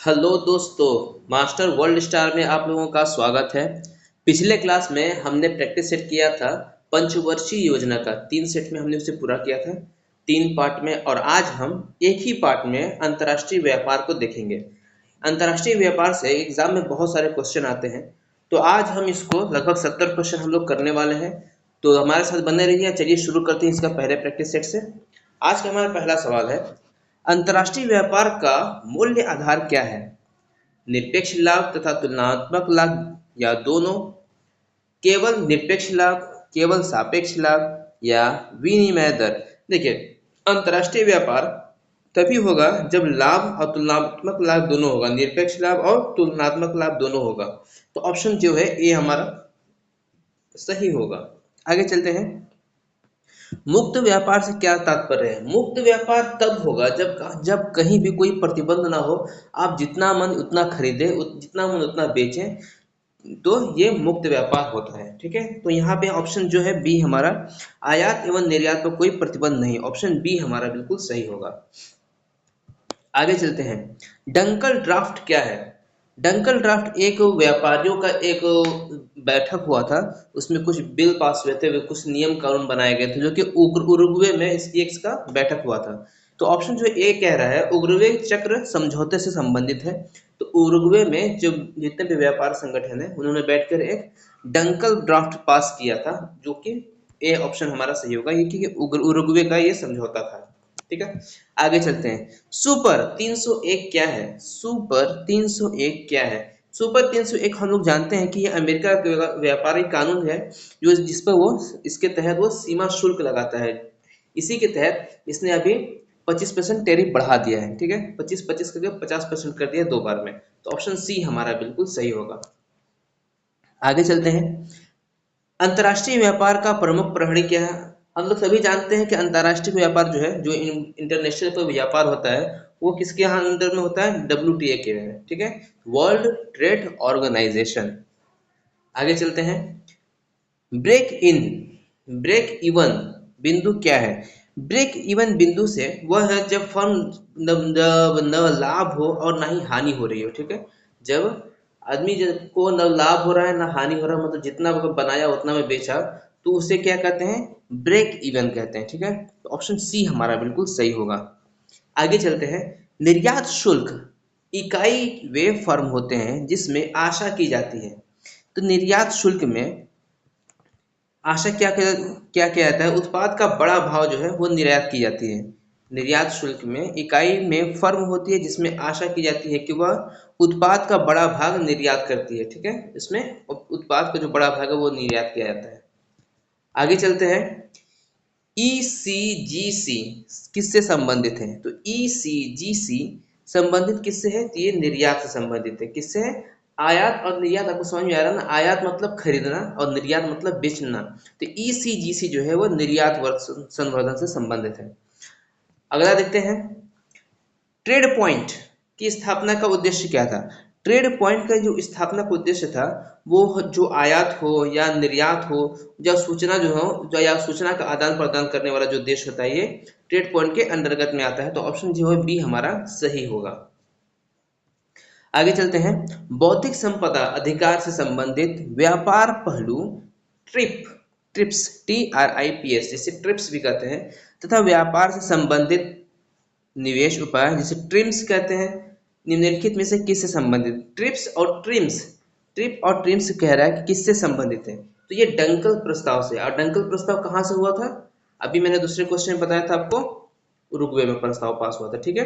Hello दोस्तों, master world star में आप लोगों का स्वागत है। पिछले क्लास में हमने प्रैक्टिस सेट किया था पंचवर्षीय योजना का। 3 सेट में हमने उसे पूरा किया था, 3 पार्ट में। और आज हम एक ही पार्ट में अंतर्राष्ट्रीय व्यापार को देखेंगे। अंतर्राष्ट्रीय व्यापार से एग्जाम में बहुत सारे क्वेश्चन आते हैं, तो आज हम इसको लगभग 70 क्वेश्चन हम लोग करने वाले हैं। तो हमारे साथ बने रहिए। चलिए शुरू करते हैं इसका पहले प्रैक्टिस सेट से। आज का हमारा पहला सवाल है, अंतर्राष्ट्रीय व्यापार का मूल्य आधार क्या है? निरपेक्ष लाभ तथा तुलनात्मक लाभ या दोनों? केवल निरपेक्ष लाभ, केवल सापेक्ष लाभ या विनिमय दर? देखिए, अंतर्राष्ट्रीय व्यापार तभी होगा जब लाभ और तुलनात्मक लाभ दोनों होगा, निरपेक्ष लाभ और तुलनात्मक लाभ दोनों होगा। तो ऑप्शन जो है ए हमारा सही होगा। आगे चलते हैं। मुक्त व्यापार से क्या तात्पर्य है? मुक्त व्यापार तब होगा जब जब कहीं भी कोई प्रतिबंध ना हो। आप जितना मन उतना खरीदें, जितना मन उतना बेचें, तो ये मुक्त व्यापार होता है। ठीक है, तो यहाँ पे ऑप्शन जो है बी हमारा, आयात एवं निर्यात पर कोई प्रतिबंध नहीं, ऑप्शन बी हमारा बिल्कुल सही होगा। आगे चलते हैं। डंकल ड्राफ्ट क्या है? डंकल ड्राफ्ट एक व्यापारियों का एक बैठक हुआ था। उसमें कुछ बिल पास हुए थे, कुछ नियम कानून बनाए गए थे, जो कि उरुग्वे में इसका बैठक हुआ था। तो ऑप्शन जो ए कह रहा है उरुग्वे चक्र समझौते से संबंधित है। तो उरुग्वे में जो जितने भी व्यापार संगठन है, उन्होंने बैठकर एक डंकल ड्राफ्ट पास किया था, जो कि ए ऑप्शन हमारा सही होगा, ये कि उरुग्वे का ये समझौता था। ठीक है, आगे चलते हैं। सुपर 301 क्या है? सुपर 301 क्या है? सुपर 301 हम लोग जानते हैं कि ये अमेरिका का व्यापारिक कानून है, जो जिस पर वो इसके तहत वो सीमा शुल्क लगाता है। इसी के तहत इसने अभी 25% टैरिफ बढ़ा दिया है। ठीक है, 25-25 करके 50% कर दिया 2 बार में। तो ऑप्शन सी हमारा बिल्कुल सही होगा। आगे चलते हैं। अंतर्राष्ट्रीय व्यापार का प्रमुख प्रहरी क्या है? हम लोग सभी जानते हैं कि अंतर्राष्ट्रीय व्यापार जो है, जो इंटरनेशनल पर व्यापार होता है, वो किसके यहाँ अंदर में होता है? WTA के में। ठीक है, वर्ल्ड ट्रेड ऑर्गेनाइजेशन। आगे चलते हैं। ब्रेक इन, ब्रेक इवन बिंदु क्या है? ब्रेक इवन बिंदु से वह है जब फर्म न लाभ हो और ना ही हानि हो रही हो। ठीक है, जब आदमी को न लाभ हो रहा है ना हानि हो रहा है, मतलब जितना बनाया उतना में बेचा, तो उसे क्या कहते हैं? ब्रेक इवन कहते हैं। ठीक है, तो ऑप्शन सी हमारा बिल्कुल सही होगा। आगे चलते हैं। निर्यात शुल्क इकाई वे फर्म होते हैं जिसमें आशा की जाती है। तो निर्यात शुल्क में आशा क्या क्या जाता है? उत्पाद का बड़ा भाव जो है वो निर्यात की जाती है। निर्यात शुल्क में इकाई में फर्म होती है जिसमें आशा की जाती है कि वह उत्पाद का बड़ा भाग निर्यात करती है। ठीक है, इसमें उत्पाद का जो बड़ा भाग है वो निर्यात किया जाता है। आगे चलते हैं। ECGC किससे संबंधित है? तो ECGC संबंधित किससे है? तो ये निर्यात से संबंधित है। किससे है? आयात और निर्यात आपको समझ में आ रहा है ना? आयात मतलब खरीदना और निर्यात मतलब बेचना। तो ECGC जो है वो निर्यात संवर्धन से संबंधित है। अगला देखते हैं। ट्रेड पॉइंट की स्थापना का उद्देश्य क्या था? ट्रेड पॉइंट का जो स्थापना का उद्देश्य था, वो जो आयात हो या निर्यात हो, या सूचना जो हो, जो या सूचना का आदान प्रदान करने वाला जो देश होता है, ये ट्रेड पॉइंट के अंतर्गत में आता है। तो ऑप्शन जो है बी हमारा सही होगा। आगे चलते हैं। बौद्धिक संपदा अधिकार से संबंधित व्यापार पहलू ट्रिप्स TRIPS जिसे ट्रिप्स भी कहते हैं, तथा व्यापार से संबंधित निवेश उपाय जिसे ट्रिम्स कहते हैं, निम्नलिखित में से किससे संबंधित? ट्रिप और ट्रिम्स कह रहा है कि किससे संबंधित है? तो ये डंकल प्रस्ताव से। और डंकल प्रस्ताव कहाँ से हुआ था? अभी मैंने दूसरे क्वेश्चन में बताया था आपको, उरुग्वे में प्रस्ताव पास हुआ था। ठीक है,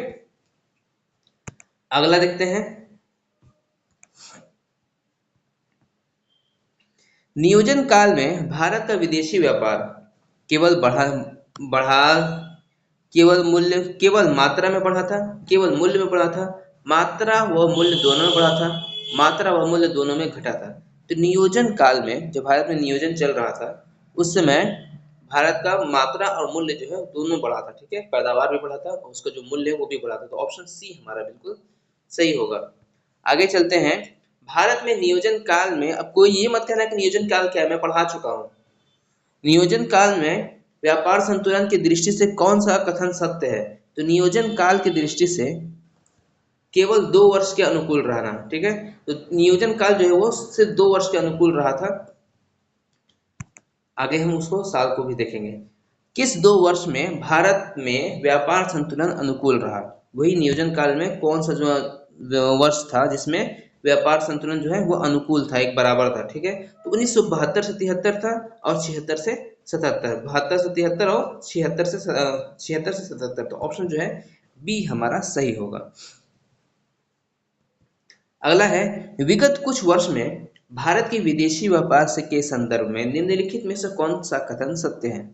अगला देखते हैं। नियोजन काल में भारत का विदेशी व्यापार केवल बढ़ा बढ़ा केवल मात्रा में बढ़ा था, केवल मूल्य में बढ़ा था, मात्रा व मूल्य दोनों में बढ़ा था, मात्रा व मूल्य दोनों में घटा था? तो नियोजन काल में जब भारत में नियोजन चल रहा था, उस समय भारत का मात्रा और मूल्य जो है दोनों बढ़ा था। ठीक है, पैदावार भी बढ़ा था और उसका जो मूल्य है वो भी बढ़ा था। तो ऑप्शन सी हमारा बिल्कुल सही होगा। आगे चलते हैं। भारत में नियोजन काल में, अब कोई ये मत कहना कि नियोजन काल क्या है, मैं पढ़ा चुका हूँ। नियोजन काल में व्यापार संतुलन की दृष्टि से कौन सा कथन सत्य है? तो नियोजन काल की दृष्टि से केवल 2 वर्ष के अनुकूल रहना, ठीक है। तो नियोजन काल जो है वो सिर्फ 2 वर्ष के अनुकूल रहा था। आगे हम उसको साल को भी देखेंगे। किस 2 वर्ष में भारत में व्यापार संतुलन अनुकूल रहा? वही नियोजन काल में कौन सा जो वर्ष था जिसमें व्यापार संतुलन जो है वो अनुकूल था, एक बराबर था, ठीक है। तो 1972 से 73 था और 76 से 77, 72 से 73 और 76 से 77। तो ऑप्शन जो है बी हमारा सही होगा। अगला है, विगत कुछ वर्ष में भारत के विदेशी व्यापार से के संदर्भ में निम्नलिखित में से कौन सा कथन सत्य है?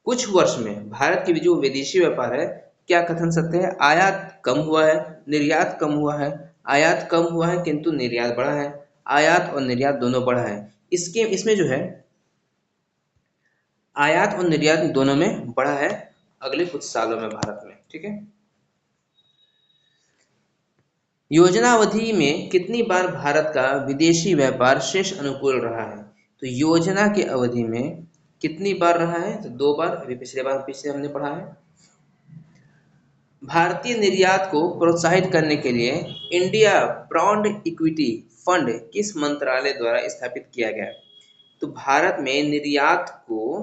कुछ वर्ष में भारत के जो विदेशी व्यापार है, क्या कथन सत्य है? आयात कम हुआ है, निर्यात कम हुआ है, आयात कम हुआ है किंतु निर्यात बढ़ा है, आयात और निर्यात दोनों बढ़ा है। इसमें जो है आयात और निर्यात दोनों में बढ़ा है अगले कुछ सालों में भारत में, ठीक है। योजनावधि में कितनी बार भारत का विदेशी व्यापार शेष अनुकूल रहा है? तो योजना की अवधि में कितनी बार रहा है? तो 2 बार, अभी पिछले हमने पढ़ा है। भारतीय निर्यात को प्रोत्साहित करने के लिए इंडिया ब्रॉन्ड इक्विटी फंड किस मंत्रालय द्वारा स्थापित किया गया? तो भारत में निर्यात को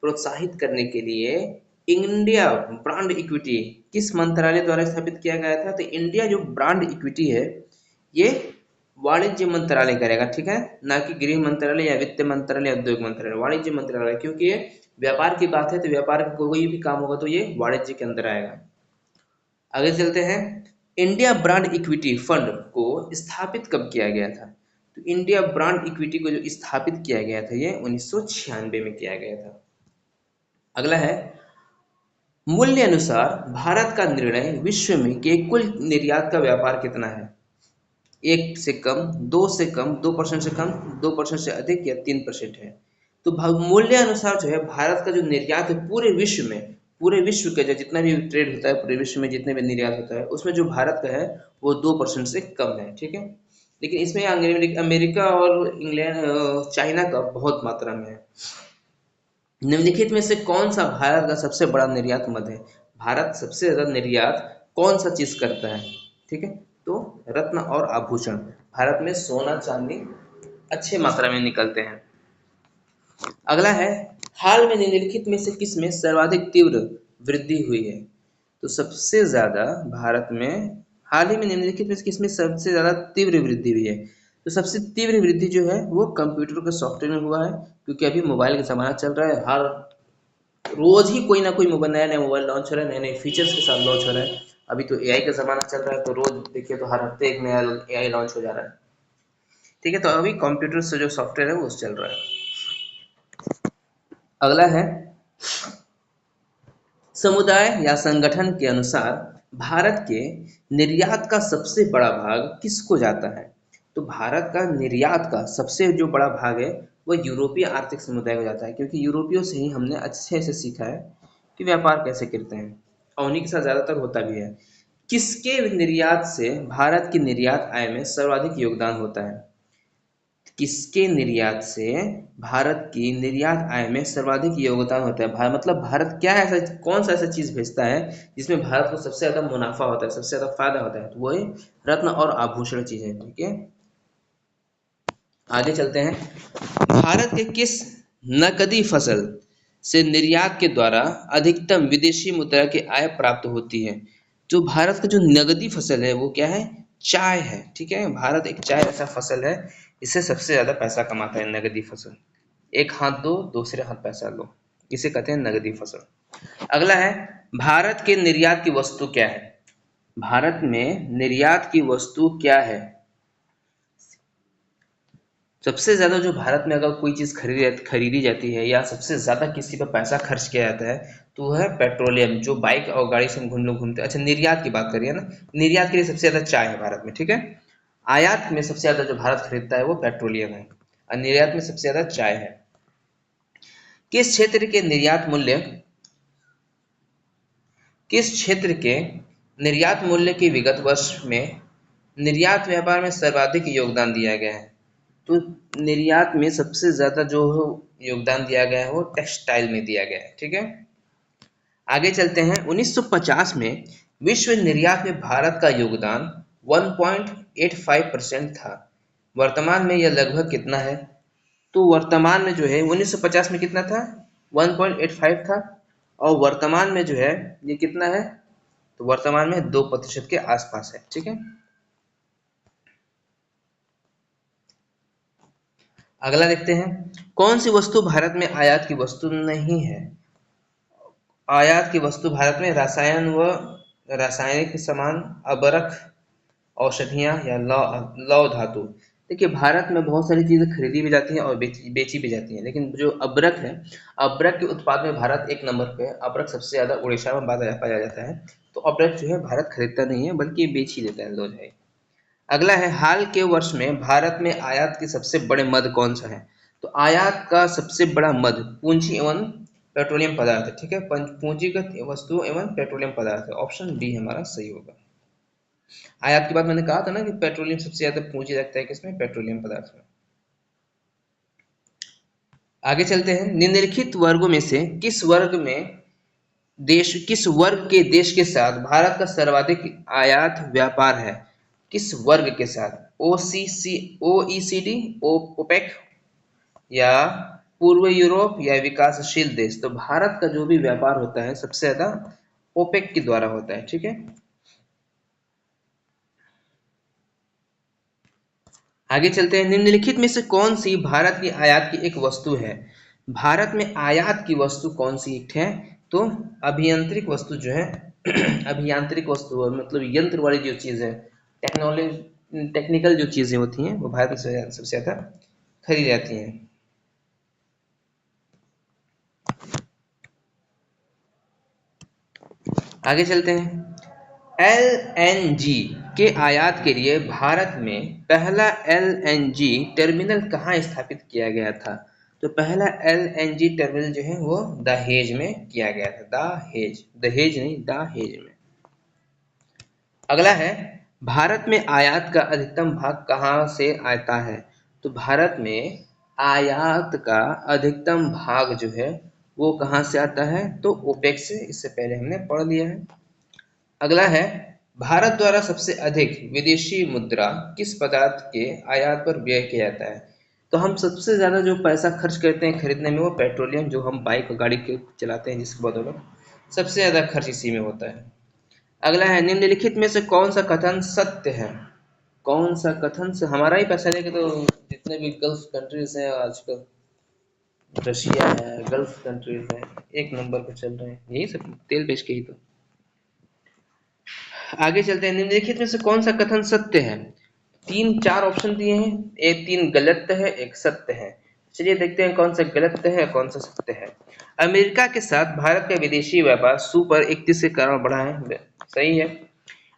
प्रोत्साहित करने के लिए इंडिया ब्रांड इक्विटी किस मंत्रालय द्वारा स्थापित किया गया था? तो इंडिया जो ब्रांड इक्विटी है ये वाणिज्य मंत्रालय करेगा, ठीक है, ना कि गृह मंत्रालय या वित्त मंत्रालय या उद्योग मंत्रालय, वाणिज्य मंत्रालय। क्योंकि ये व्यापार की बात है तो व्यापार का कोई भी काम होगा तो ये वाणिज्य के अंदर आएगा। आगे चलते हैं, इंडिया ब्रांड इक्विटी फंड को स्थापित कब किया गया था? तो इंडिया ब्रांड इक्विटी को जो स्थापित किया गया था ये 1996 में किया गया था। अगला है, मूल्य अनुसार भारत का निर्णय विश्व में के कुल निर्यात का व्यापार कितना है? 1 से कम, 2 से कम, 2% से कम, 2% से अधिक या 3% है? तो मूल्य अनुसार जो है भारत का जो निर्यात है पूरे विश्व का जो जितना भी ट्रेड होता है, पूरे विश्व में जितने भी निर्यात होता है उसमें जो भारत का है वो 2% से कम है, ठीक है। लेकिन इसमें अमेरिका और इंग्लैंड चाइना का बहुत मात्रा में है। निम्नलिखित में से कौन सा भारत का सबसे बड़ा निर्यात मद है? भारत सबसे ज्यादा निर्यात कौन सा चीज करता है? ठीक है, तो रत्न और आभूषण। भारत में सोना चांदी अच्छे मात्रा में निकलते हैं। अगला है, हाल में निम्नलिखित में से किसमें सर्वाधिक तीव्र वृद्धि हुई है? तो सबसे ज्यादा भारत में हाल ही में निम्नलिखित में से किसमें सबसे ज्यादा तीव्र वृद्धि हुई है? तो सबसे तीव्र वृद्धि जो है वो कंप्यूटर के सॉफ्टवेयर में हुआ है, क्योंकि अभी मोबाइल का जमाना चल रहा है। हर रोज ही कोई ना कोई नया नया मोबाइल लॉन्च हो रहा है, नए नए फीचर्स के साथ लॉन्च हो रहा है। अभी तो एआई का जमाना चल रहा है, तो रोज देखिए तो हर हफ्ते एक नया एआई लॉन्च हो जा रहा है, ठीक है। तो अभी कंप्यूटर से जो सॉफ्टवेयर है वो चल रहा है। अगला है, समुदाय या संगठन के अनुसार भारत के निर्यात का सबसे बड़ा भाग किसको जाता है? तो भारत का निर्यात का सबसे जो बड़ा भाग है वो यूरोपीय आर्थिक समुदाय को जाता है, क्योंकि यूरोपियों से ही हमने अच्छे से सीखा है कि व्यापार कैसे करते हैं और उन्हीं के साथ ज़्यादातर होता भी है। किसके निर्यात से भारत की निर्यात आय में सर्वाधिक योगदान होता है? किसके निर्यात से भारत की निर्यात आय में सर्वाधिक योगदान होता है? मतलब भारत क्या ऐसा कौन सा ऐसा चीज भेजता है जिसमें भारत को सबसे ज्यादा मुनाफा होता है, सबसे ज्यादा फायदा होता है? तो वो है रत्न और आभूषण चीजें, ठीक है। आगे चलते हैं, भारत के किस नकदी फसल से निर्यात के द्वारा अधिकतम विदेशी मुद्रा की आय प्राप्त होती है? जो भारत का जो नगदी फसल है वो क्या है? चाय है, ठीक है। भारत एक चाय ऐसा फसल है इससे सबसे ज्यादा पैसा कमाता है, नगदी फसल। एक हाथ दो दूसरे हाथ पैसा लो, इसे कहते हैं नगदी फसल। अगला है, भारत के निर्यात की वस्तु क्या है? भारत में निर्यात की वस्तु क्या है? सबसे ज्यादा जो भारत में अगर कोई चीज खरीदी जाती है या सबसे ज्यादा किसी पर पैसा खर्च किया जाता है तो वह है पेट्रोलियम, जो बाइक और गाड़ी से हम घूमते हैं। अच्छा, निर्यात की बात करिए ना, निर्यात के लिए सबसे ज्यादा चाय है भारत में, ठीक है। आयात में सबसे ज्यादा जो भारत खरीदता है वो पेट्रोलियम है और निर्यात में सबसे ज्यादा चाय है। किस क्षेत्र के निर्यात मूल्य की विगत वर्ष में निर्यात व्यापार में सर्वाधिक योगदान दिया गया है? तो निर्यात में सबसे ज्यादा जो योगदान दिया गया है वो टेक्सटाइल में दिया गया है, ठीक है। आगे चलते हैं, 1950 में विश्व निर्यात में भारत का योगदान 1.85% था। वर्तमान में यह लगभग कितना है? तो वर्तमान में जो है 1950 में कितना था? 1.85 था, और वर्तमान में जो है ये कितना है? तो वर्तमान में 2% के आसपास है। ठीक है, अगला देखते हैं। कौन सी वस्तु भारत में आयात की वस्तु नहीं है? आयात की वस्तु भारत में रसायन व रासायनिक सामान, अबरख, औषधियां या लौह धातु। देखिए, भारत में बहुत सारी चीजें खरीदी भी जाती हैं और बेची भी जाती हैं, लेकिन जो अबरख है, अबरख के उत्पाद में भारत एक नंबर पे है। अबरख सबसे ज्यादा उड़ीसा में पाया जाता है। तो अबरख जो है भारत खरीदता नहीं है, बल्कि बेच ही देता है लोग है। अगला है, हाल के वर्ष में भारत में आयात के सबसे बड़े मद कौन सा है? तो आयात का सबसे बड़ा मद पूंजी एवं पेट्रोलियम पदार्थ है। ठीक है, पूंजीगत वस्तु एवं पेट्रोलियम पदार्थ है। ऑप्शन डी हमारा सही होगा। आयात की बात मैंने कहा था ना कि पेट्रोलियम सबसे ज्यादा पूंजी लगता है किसमें? पेट्रोलियम पदार्थ में। आगे चलते हैं। निम्नलिखित वर्गों में से किस वर्ग के देश के साथ भारत का सर्वाधिक आयात व्यापार है? किस वर्ग के साथ? ओसीसी, ओईसीडी, ओपेक, या पूर्व यूरोप, या विकासशील देश? तो भारत का जो भी व्यापार होता है सबसे ज्यादा ओपेक के द्वारा होता है। ठीक है, आगे चलते हैं। निम्नलिखित में से कौन सी भारत की आयात की एक वस्तु है? भारत में आयात की वस्तु कौन सी एक है? तो अभियांत्रिक वस्तु जो है अभियांत्रिक वस्तु मतलब यंत्र वाली जो चीज है, टेक्निकल जो चीजें होती हैं, वो भारत में सबसे ज्यादा खरीदी जाती हैं। आगे चलते हैं। एलएनजी के आयात के लिए भारत में पहला एलएनजी टर्मिनल कहाँ स्थापित किया गया था? तो पहला एलएनजी टर्मिनल जो है वो दहेज में किया गया था। दहेज नहीं, दहेज में। अगला है, भारत में आयात का अधिकतम भाग कहाँ से आता है? तो भारत में आयात का अधिकतम भाग जो है वो कहाँ से आता है? तो ओपेक से। इससे पहले हमने पढ़ लिया है। अगला है, भारत द्वारा सबसे अधिक विदेशी मुद्रा किस पदार्थ के आयात पर व्यय किया जाता है? तो हम सबसे ज्यादा जो पैसा खर्च करते हैं खरीदने में, वो पेट्रोलियम, जो हम बाइक और गाड़ी के चलाते हैं जिसके बदौलत, सबसे ज्यादा खर्च इसी में होता है। अगला है, निम्नलिखित में से कौन सा कथन सत्य है? कौन सा कथन से हमारा ही पैसा लेके तो जितने भी गल्फ कंट्रीज हैं आजकल, रशिया है, गल्फ कंट्रीज है, एक नंबर पे चल रहे हैं, यही सब तेल बेच के ही तो। आगे चलते हैं। निम्नलिखित में से कौन सा कथन सत्य है? 3-4 ऑप्शन दिए हैं, एक 3 गलत है, एक सत्य है। चलिए देखते हैं कौन सा गलत है कौन सा सत्य है। अमेरिका के साथ भारत का विदेशी व्यापार सुपर 31 के कारण बढ़ा है। सही है।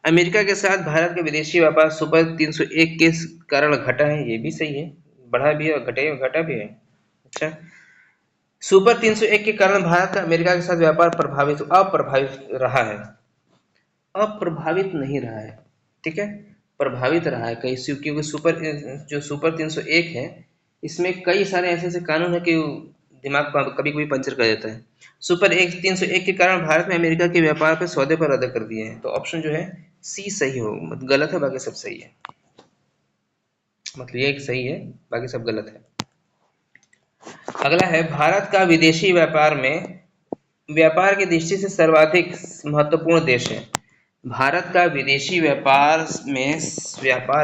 अमेरिका के साथ भारत का विदेशी व्यापार सुपर 301 के कारण घटा है, ये भी सही है। बढ़ा भी है और घटा भी है। अच्छा, सुपर 301 के कारण भारत का अमेरिका के साथ व्यापार अप्रभावित रहा है। अप्रभावित नहीं रहा है। ठीक है, प्रभावित रहा है कई, क्योंकि सुपर 301 है, इसमें कई सारे ऐसे कानून है कि दिमाग कभी कभी पंचर कर देता है। सुपर 301 के कारण भारत में अमेरिका के व्यापार पे सौदे पर रद्द कर दिए हैं। तो ऑप्शन जो है सी सही हो, गलत है, बाकी सब सही है। मतलब ये एक सही है, बाकी सब गलत है। अगला है, भारत का विदेशी व्यापार की दृष्टि से सर्वाधिक महत्वपूर्ण देश है। भारत का विदेशी व्यापार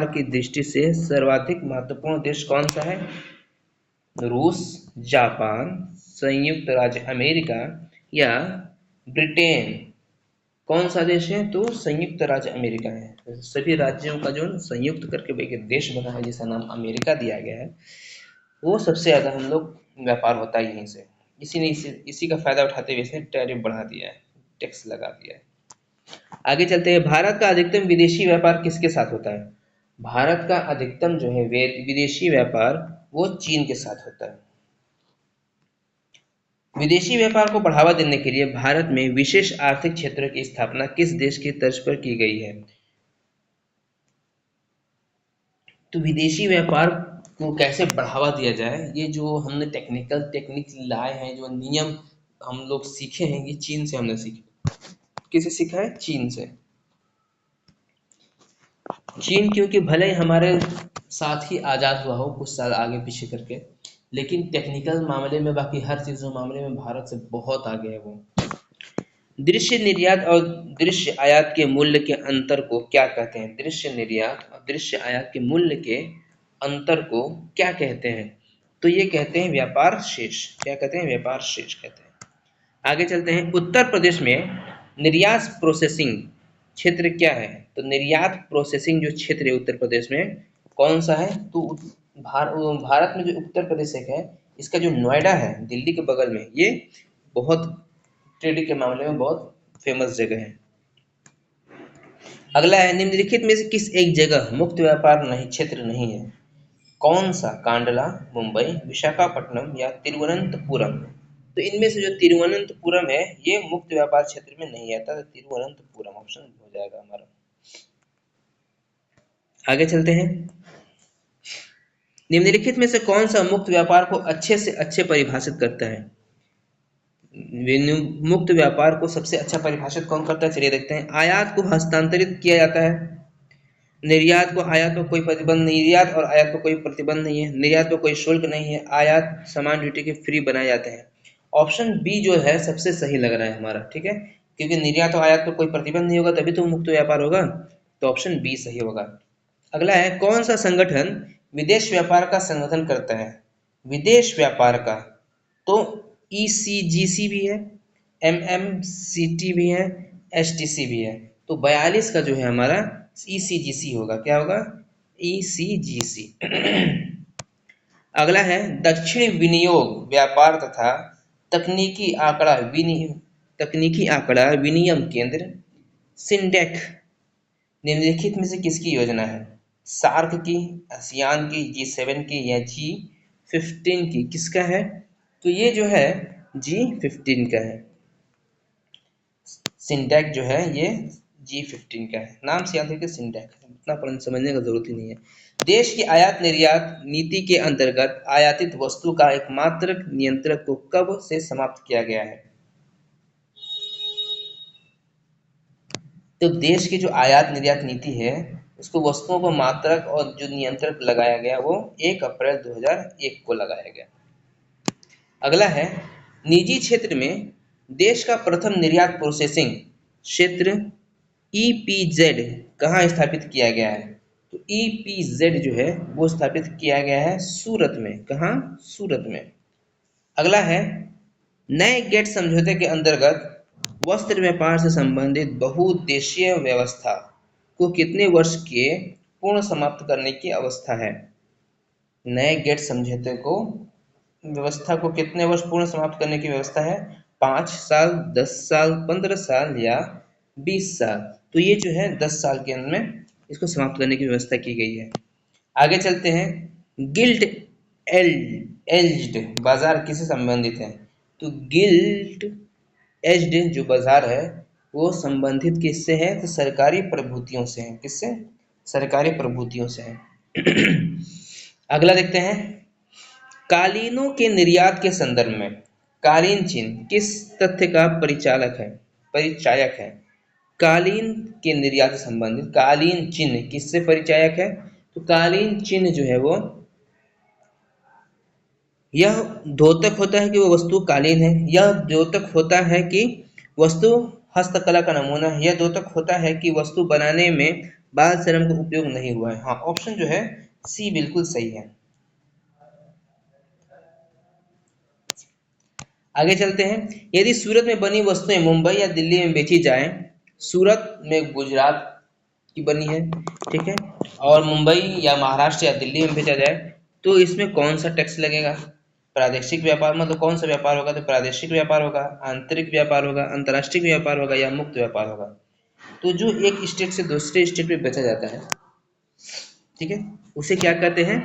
की दृष्टि से सर्वाधिक महत्वपूर्ण देश कौन सा है? रूस, जापान, संयुक्त राज्य अमेरिका या ब्रिटेन? कौन सा देश है? तो संयुक्त राज्य अमेरिका है। सभी राज्यों का जो संयुक्त करके एक देश बना है जिसका नाम अमेरिका दिया गया है, वो सबसे ज्यादा हम लोग व्यापार होता है यहीं से। इसी का फायदा उठाते हुए इसने टैरिफ बढ़ा दिया है, टैक्स लगा दिया है। आगे चलते हैं। भारत का अधिकतम विदेशी व्यापार किसके साथ होता है? भारत का अधिकतम जो है विदेशी व्यापार वो चीन के साथ होता है। विदेशी व्यापार को बढ़ावा देने के लिए भारत में विशेष आर्थिक क्षेत्र की स्थापना किस देश की तर्ज पर की गई है? तो विदेशी व्यापार को कैसे बढ़ावा दिया जाए, ये जो हमने टेक्निक लाए हैं, जो नियम हम लोग सीखे हैं, ये चीन से हमने सीखे। किसे सीखा है? चीन से। चीन क्योंकि भले ही हमारे साथ ही आज़ाद हुआ हो कुछ साल आगे पीछे करके, लेकिन टेक्निकल मामले में, बाकी हर चीज़ों मामले में भारत से बहुत आगे है वो। दृश्य निर्यात और दृश्य आयात के मूल्य के अंतर को क्या कहते हैं? दृश्य निर्यात और दृश्य आयात के मूल्य के अंतर को क्या कहते हैं? तो ये कहते हैं व्यापार शेष। क्या कहते हैं? व्यापार शेष कहते हैं। आगे चलते हैं। उत्तर प्रदेश में निर्यात प्रोसेसिंग क्षेत्र क्या है? तो निर्यात प्रोसेसिंग जो क्षेत्र है उत्तर प्रदेश में कौन सा है? तो भारत में जो उत्तर प्रदेश एक है, इसका जो नोएडा है दिल्ली के बगल में, ये बहुत ट्रेडिंग के मामले में बहुत फेमस जगह है। अगला है, निम्नलिखित में से किस एक जगह मुक्त व्यापार नहीं क्षेत्र नहीं है? कौन सा? कांडला, मुंबई, विशाखापट्टनम या तिरुवनंतपुरम? तो इनमें से जो तिरुवनंतपुरम है ये मुक्त व्यापार क्षेत्र में नहीं आता, तो तिरुवनंतपुरम ऑप्शन हो जाएगा हमारा। आगे चलते हैं। निम्नलिखित में से कौन सा मुक्त व्यापार को अच्छे से अच्छे परिभाषित करता है? मुक्त व्यापार को सबसे अच्छा परिभाषित कौन करता है? चलिए देखते हैं। आयात को हस्तांतरित किया जाता है, निर्यात को आयात पर कोई प्रतिबंध नहीं, निर्यात और आयात पर कोई प्रतिबंध नहीं है, निर्यात पर कोई शुल्क नहीं है, आयात समान ड्यूटी के फ्री बनाए जाते हैं। ऑप्शन बी जो है सबसे सही लग रहा है हमारा, ठीक है, क्योंकि निर्यात और आयात पर कोई प्रतिबंध नहीं होगा तभी तो मुक्त व्यापार होगा, तो ऑप्शन बी सही होगा। अगला है, कौन सा संगठन विदेश व्यापार का संगठन करता है? विदेश व्यापार का तो ईसीजीसी भी है, एमएमसीटी भी है, एसटीसी भी है, तो 42 का जो है हमारा ईसीजीसी होगा। क्या होगा? ईसीजीसी। अगला है, दक्षिण विनियोग व्यापार तथा तकनीकी आंकड़ा विनियम केंद्र सिंडेक निम्नलिखित में से किसकी योजना है? सार्क की, आसियान की, G7 की या G15 की? किसका है? तो ये जो है G15 का है। सिंडेक जो है ये G15 का है, नाम से याद है कि सिंडेक, इतना समझने का जरूरत ही नहीं है। देश की आयात निर्यात नीति के अंतर्गत आयातित वस्तु का एकमात्र नियंत्रक को कब से समाप्त किया गया है? तो देश की जो आयात निर्यात नीति है उसको वस्तुओं को मात्रक और जो नियंत्रक लगाया गया वो 1 अप्रैल 2001 को लगाया गया। अगला है, निजी क्षेत्र में देश का प्रथम निर्यात प्रोसेसिंग क्षेत्र ईपीजेड कहाँ स्थापित किया गया है? तो ईपीजेड जो है वो स्थापित किया गया है सूरत में। कहाँ? सूरत में। अगला है, नए गेट समझौते के अंतर्गत वस्त्र व्यापार से संबंधित बहुउद्देशीय व्यवस्था को कितने वर्ष के पूर्ण समाप्त करने की अवस्था है? नए गेट समझौते को व्यवस्था को कितने वर्ष पूर्ण समाप्त करने की व्यवस्था है? 5 साल, 10 साल, 15 साल या 20 साल? तो ये जो है 10 साल के अंदर में इसको समाप्त करने की व्यवस्था की गई है। आगे चलते हैं। गिल्ट एज्ड बाजार किससे संबंधित है? तो गिल्ट एज्ड जो बाजार है वो संबंधित किससे है? तो सरकारी प्रभूतियों से है। किससे? सरकारी प्रभूतियों से है। अगला देखते हैं। कालीनों के निर्यात के संदर्भ में कालीन चिन्ह किस तथ्य का परिचायक है? कालीन के निर्यात से संबंधित कालीन चिन्ह किससे परिचायक है? तो कालीन चिन्ह जो है वो यह द्योतक होता है कि वो वस्तु कालीन है, यह द्योतक होता है कि वस्तु हस्तकला का नमूना है, यह द्योतक होता है कि वस्तु बनाने में बाल श्रम का उपयोग नहीं हुआ है। हाँ, ऑप्शन जो है सी बिल्कुल सही है। आगे चलते हैं। यदि सूरत में बनी वस्तुएं मुंबई या दिल्ली में बेची जाएं, सूरत में गुजरात की बनी है, ठीक है, और मुंबई या महाराष्ट्र या दिल्ली में बेचा जाए तो इसमें कौन सा टैक्स लगेगा? प्रादेशिक व्यापार मतलब कौन सा व्यापार होगा? तो प्रादेशिक व्यापार होगा, आंतरिक व्यापार होगा, अंतर्राष्ट्रीय व्यापार होगा या मुक्त व्यापार होगा? तो जो एक स्टेट से दूसरे स्टेट में बेचा जाता है, ठीक है, उसे क्या कहते हैं?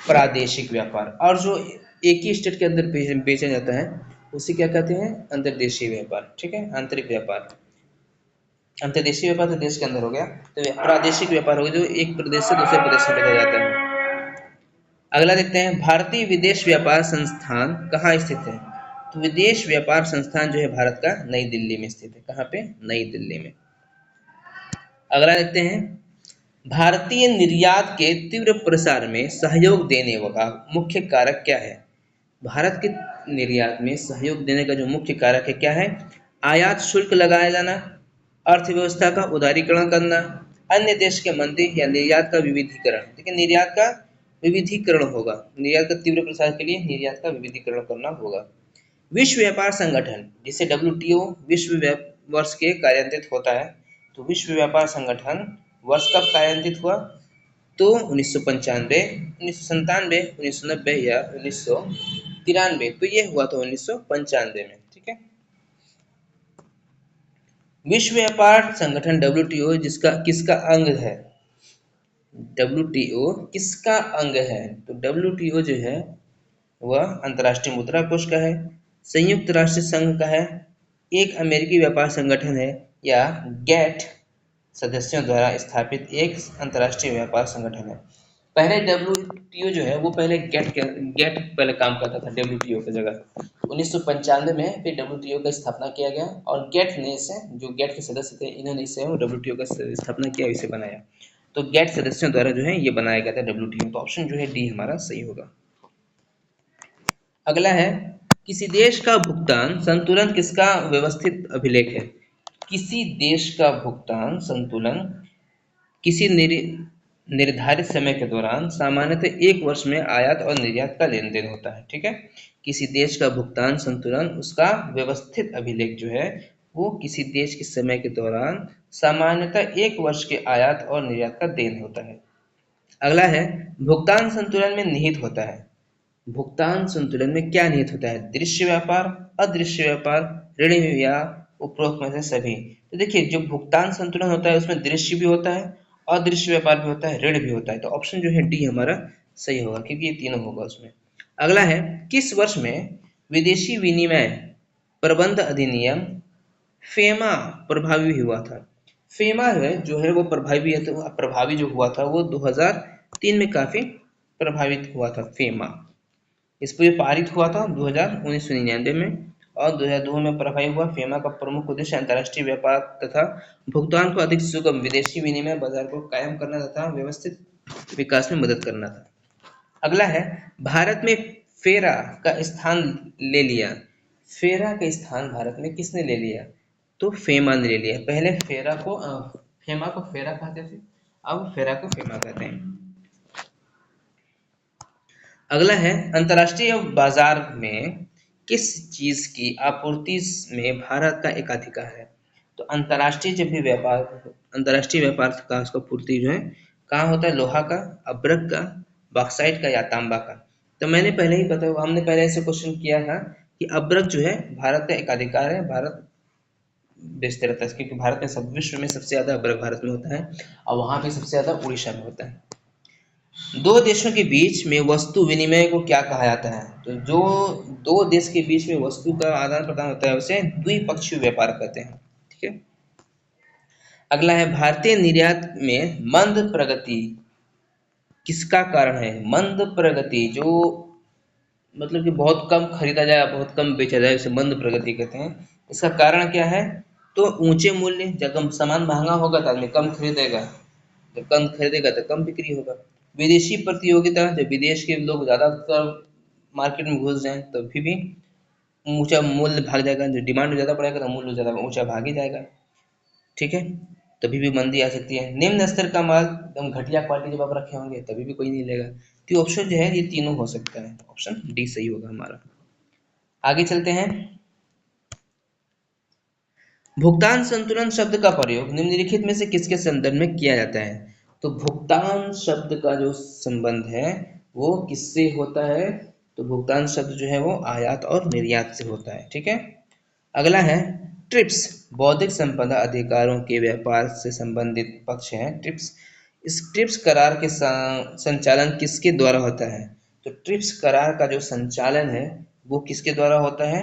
प्रादेशिक व्यापार। और जो एक ही स्टेट के अंदर बेचा जाता है उसे क्या कहते हैं? अंतर्देशीय व्यापार, ठीक है, आंतरिक व्यापार। अंतर्देशीय व्यापार तो देश के अंदर हो गया, तो प्रादेशिक व्यापार हो गया जो एक प्रदेश से दूसरे प्रदेश में बेचा जाता है। अगला देखते हैं। भारतीय विदेश व्यापार संस्थान कहाँ स्थित है? तो विदेश व्यापार संस्थान जो है भारत का नई दिल्ली में स्थित है। कहाँ पे? नई दिल्ली में। अगला देखते हैं। भारतीय निर्यात के तीव्र प्रसार में सहयोग देने वाला मुख्य कारक क्या है? भारत के निर्यात में सहयोग देने का जो मुख्य कारक है क्या है? आयात शुल्क लगाया जाना, अर्थव्यवस्था का उदारीकरण करना, अन्य देश के मंदी या निर्यात का विविधीकरण। देखिए निर्यात का विविधीकरण होगा, निर्यात का तीव्र प्रसार के लिए निर्यात का विविधीकरण करना होगा। विश्व व्यापार संगठन जिसे डब्ल्यूटीओ विश्व वर्ष के कार्यान्वित होता है, तो विश्व व्यापार संगठन वर्ष कब कार्यान्वित हुआ? तो 1995, 1997, 1990 या 1993। तो ये हुआ था 1995 में। ठीक है। विश्व व्यापार संगठन डब्ल्यूटीओ जिसका किसका अंग है? डब्ल्यूटीओ किसका अंग है? तो डब्ल्यूटीओ जो है वह अंतर्राष्ट्रीय मुद्रा कोष का है, संयुक्त राष्ट्र संघ का है, एक अमेरिकी व्यापार संगठन है, या गैट सदस्यों द्वारा स्थापित एक अंतर्राष्ट्रीय व्यापार संगठन है। पहले डब्ल्यूटीओ जो है वो पहले गैट पहले काम करता था डब्ल्यूटीओ की जगह। 1995 में फिर डब्ल्यूटीओ का स्थापना किया गया और गैट ने इसे, जो गैट के सदस्य थे, इन्होंने इसे डब्ल्यूटीओ का स्थापना किया, इसे बनाया। तो गैट सदस्यों द्वारा जो है ये बनाया गया था डब्ल्यूटीओ। तो ऑप्शन जो है डी हमारा सही होगा। अगला है, किसी देश का भुगतान संतुलन किसका व्यवस्थित अभिलेख है? किसी देश का भुगतान संतुलन किसी निर्धारित समय के दौरान सामान्यतः एक वर्ष में आयात और निर्यात का लेन देन होता है। ठीक है। किसी देश का भुगतान संतुलन, उसका व्यवस्थित अभिलेख जो है वो किसी देश के समय के दौरान सामान्यतः एक वर्ष के आयात और निर्यात का देन होता है। अगला है, भुगतान संतुलन में निहित होता है। भुगतान संतुलन में क्या निहित होता है? दृश्य व्यापार, अदृश्य व्यापार, ऋण या उपरोक्त में से सभी। तो देखिए जो भुगतान संतुलन होता है उसमें दृश्य भी होता है, अदृश्य व्यापार भी होता है, ऋण भी होता है। तो ऑप्शन जो है डी हमारा सही होगा, क्योंकि ये तीनों होगा उसमें। अगला है, किस वर्ष में विदेशी विनिमय प्रबंध अधिनियम फेमा प्रभावी हुआ था? फेमा है जो है वो प्रभावी है, तो प्रभावी जो हुआ था वो 2003 में काफी प्रभावित हुआ था फेमा। इस पर पारित हुआ था 1999 में, और 2002 में प्रभावी हुआ। फेमा का प्रमुख उद्देश्य अंतर्राष्ट्रीय व्यापार तथा भुगतान को अधिक सुगम, विदेशी विनिमय बाजार को कायम करना तथा व्यवस्थित विकास में मदद करना था। अगला है, भारत में फेरा का स्थान ले लिया। फेरा का स्थान भारत में किसने ले लिया? तो फेमा ने ले लिया। पहले फेमा को फेरा कहते थे, अब फेरा को फेमा कहते हैं। अगला है, अंतर्राष्ट्रीय बाजार में किस चीज की आपूर्ति में भारत का एकाधिकार है? तो अंतर्राष्ट्रीय जब भी व्यापार, अंतर्राष्ट्रीय व्यापार का उसका पूर्ति जो है कहाँ होता है? लोहा का, अब्रक का, बॉक्साइट का या तांबा का। तो मैंने पहले ही हमने पहले ऐसे क्वेश्चन किया था कि अब्रक जो है भारत का एकाधिकार है, भारत बेचते रहता है, क्योंकि भारत में सब विश्व में सबसे ज्यादा अब्रक भारत में होता है, और वहां पे सबसे ज्यादा उड़ीसा में होता है। दो देशों के बीच में वस्तु विनिमय को क्या कहा जाता है? तो जो दो देश के बीच में वस्तु का आदान प्रदान होता है उसे द्विपक्षीय व्यापार कहते हैं। ठीक है। अगला है, भारतीय निर्यात में मंद प्रगति किसका कारण है? मंद प्रगति, जो मतलब कि बहुत कम खरीदा जाए, बहुत कम बेचा जाए, उसे मंद प्रगति कहते हैं। इसका कारण क्या है? तो ऊंचे मूल्य, जब सामान महंगा होगा तो आदमी कम खरीदेगा, जब कम खरीदेगा तो कम बिक्री होगा। विदेशी प्रतियोगिता, जब विदेश के लोग ज़्यादातर मार्केट में घुस जाएं तो भी ऊंचा मूल्य भाग जाएगा, जो डिमांड ज़्यादा बढ़ेगा तो मूल्य ज़्यादा ऊंचा भाग ही जाएगा। ठीक है। तभी भी मंदी आ सकती है। निम्न स्तर का माल, एकदम घटिया क्वालिटी जब आप रखे होंगे तभी भी कोई नहीं लेगा। तो ऑप्शन जो है ये तीनों हो सकता है, ऑप्शन डी सही होगा हमारा। आगे चलते हैं। भुगतान संतुलन शब्द का प्रयोग निम्नलिखित में से किसके संदर्भ में किया जाता है? तो भुगतान शब्द का जो संबंध है वो किससे होता है? तो भुगतान शब्द जो है वो आयात और निर्यात से होता है। ठीक है। अगला है, ट्रिप्स बौद्धिक संपदा अधिकारों के व्यापार से संबंधित पक्ष है। ट्रिप्स, इस ट्रिप्स करार के संचालन किसके द्वारा होता है? तो ट्रिप्स करार का जो संचालन है वो किसके द्वारा होता है?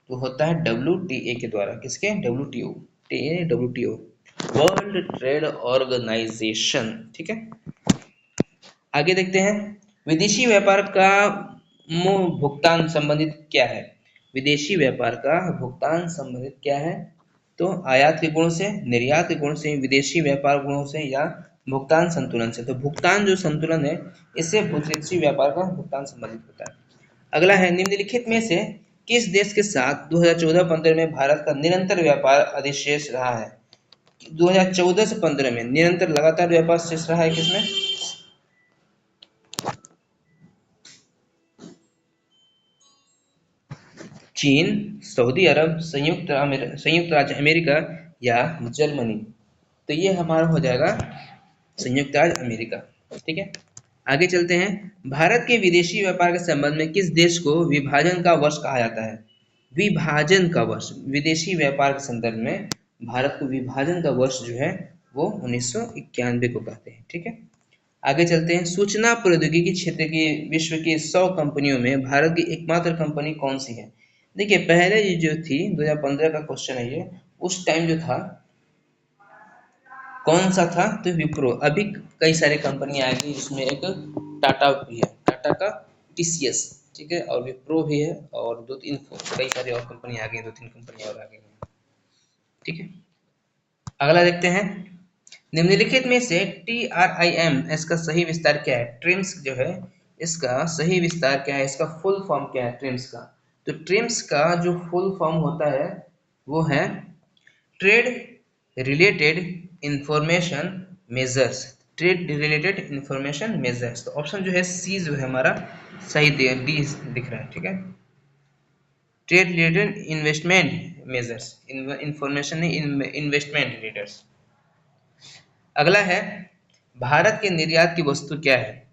तो होता है WTA के द्वारा। किसके? WTO, world trade organisation. ठीक है। आगे देखते हैं, विदेशी व्यापार का भुगतान संबंधित क्या है? विदेशी व्यापार का भुगतान संबंधित क्या है? तो आयात के गुण से, निर्यात के गुण से, विदेशी व्यापार गुणों से, या भुगतान संतुलन से। तो भुगतान जो संतुलन है इससे विदेशी व्यापार का भुगतान संबंधित होता है। अगला है निम्नलिखित में से किस देश के साथ 2014-15 में भारत का निरंतर व्यापार अधिशेष रहा है। 2014 से 15 में निरंतर लगातार व्यापार शेष रहा है किसमें? चीन, सऊदी अरब, संयुक्त राज्य अमेरिका या जर्मनी। तो ये हमारा हो जाएगा संयुक्त राज्य अमेरिका। ठीक है, आगे चलते हैं। भारत के विदेशी व्यापार के संबंध में किस देश को विभाजन का वर्ष कहा जाता है? विभाजन का वर्ष, विदेशी व्यापार के संदर्भ में भारत को विभाजन का वर्ष जो है वो 1991 को कहते हैं। ठीक है, आगे चलते हैं। सूचना प्रौद्योगिकी क्षेत्र की विश्व की 100 कंपनियों में भारत की एकमात्र कंपनी कौन सी है? देखिए पहले ये जो थी 2015 का क्वेश्चन है ये, उस टाइम जो था कौन सा था? तो विप्रो। अभी कई सारी कंपनी आ गई जिसमें एक टाटा भी है, टाटा का टीसीएस, ठीक है, और विप्रो भी है और दो तीन कई सारी और कंपनी आ गई, दो तीन कंपनी और आ गई हैं। ठीक है, अगला देखते हैं। निम्नलिखित में से TRIM इसका सही विस्तार क्या है? ट्रिम्स जो है इसका सही विस्तार क्या है? इसका फुल फॉर्म क्या है ट्रिम्स का? तो ट्रिम्स का जो फुल फॉर्म होता है वो है trade related information measures. Trade related information measures. तो ऑप्शन जो है सी जो है हमारा सही डी दिख रहा है। ठीक है, trade related investment measures, information investment leaders. अगला है भारत के निर्यात की वस्तु क्या है?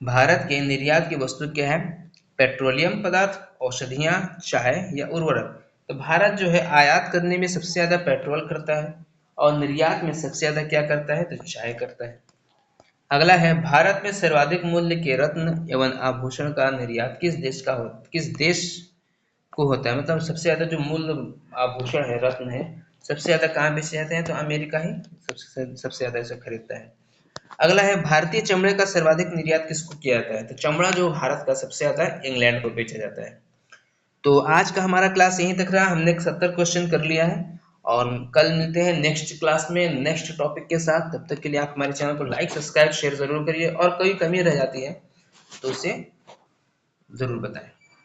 भारत के निर्यात की वस्तु क्या है? पेट्रोलियम पदार्थ, औषधियां, चाय या उर्वरक। तो भारत जो है आयात करने में सबसे ज्यादा पेट्रोल करता है और निर्यात में सबसे ज्यादा क्या करता है? तो चाय करता है। अगला है भारत में सर्वाधिक मूल्य के रत्न एवं आभूषण का निर्यात किस देश को होता है? मतलब सबसे ज्यादा जो मूल्य आभूषण है, रत्न है, सबसे ज्यादा कहाँ बेचे जाते हैं? तो अमेरिका ही सबसे ज्यादा इसे खरीदता है। अगला है भारतीय चमड़े का सर्वाधिक निर्यात किसको किया जाता है? तो चमड़ा जो भारत का सबसे ज्यादा इंग्लैंड को बेचा जाता है। तो आज का हमारा क्लास यहीं तक रहा। हमने 70 क्वेश्चन कर लिया है और कल मिलते हैं नेक्स्ट क्लास में नेक्स्ट टॉपिक के साथ। तब तक के लिए आप हमारे चैनल को लाइक, सब्सक्राइब, शेयर जरूर करिए और कोई कमी रह जाती है तो उसे जरूर बताएं।